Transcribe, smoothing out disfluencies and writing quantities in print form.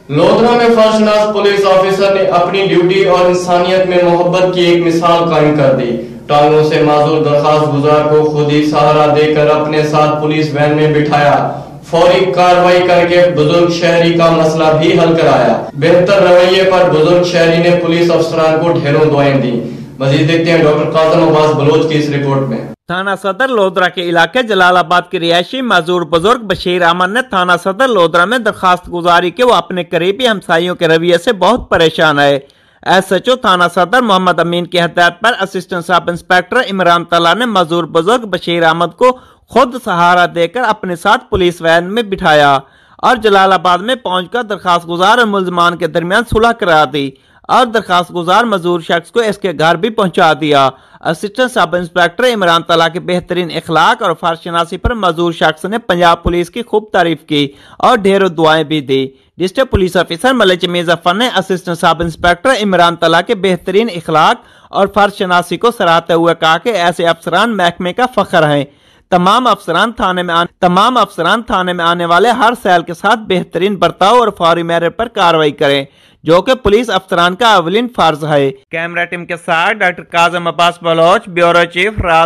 لودھرا میں فرشناس police officer نے اپنی ڈیوٹی اور انسانیت میں محبت کی ایک مثال قائم کر دی۔ ٹانگوں سے معذور درخواست گزار کو خود ہی سہارا دے کر اپنے ساتھ پولیس وین میں بٹھایا، فوری کارروائی کر کے بزرگ شہری کا مسئلہ بھی حل کرایا۔ بہتر رویے پر بزرگ شہری نے پولیس افسران کو ڈھیروں دعائیں دی۔ مزید دیکھتے ہیں ڈاکٹر قاسم عباس بلوچ کی اس رپورٹ میں۔ تھانہ صدر لودھرا کے علاقے جلال آباد کے رہائشی معذور بزرگ بشیر احمد نے تھانہ صدر لودھرا میں درخواست گزاری کہ وہ اپنے قریبی ہمسائیوں کے رویے سے بہت پریشان ہے۔ ایس ایچ او تھانہ صدر محمد امین کی ہدایت پر اسسٹنٹ سب انسپیکٹر عمران طلع نے معذور بزرگ بشیر احمد کو خود سہارا دے کر اپنے ساتھ پولیس وین میں بٹھایا اور جلال آباد میں پہنچ کر درخواست گزار اور ملزمان کے درمیان صلح کرا دی اور درخواست گزار معذور شخص کو اس کے گھر بھی پہنچا دیا۔ اسسٹنٹ سب انسپیکٹر عمران طلع کے بہترین اخلاق اور فرض شناسی پر معذور شخص نے پنجاب پولیس کی خوب تعریف کی اور ڈھیروں دعائیں بھی دی۔ ڈسٹرکٹ پولیس آفیسر ملک مظفر نے اسسٹنٹ سب انسپیکٹر عمران طلع کے بہترین اخلاق اور فرض شناسی کو سراہتے ہوئے کہا کہ ایسے افسران محکمے کا فخر ہیں۔ تمام افسران تھانے میں آنے والے ہر سیل کے ساتھ بہترین برتاؤ اور فوری میرٹ پر کارروائی کریں، جو کہ پولیس افسران کا اولین فرض ہے۔ کیمرہ ٹیم کے ساتھ ڈاکٹر قاسم عباس بلوچ، بیورو چیف راز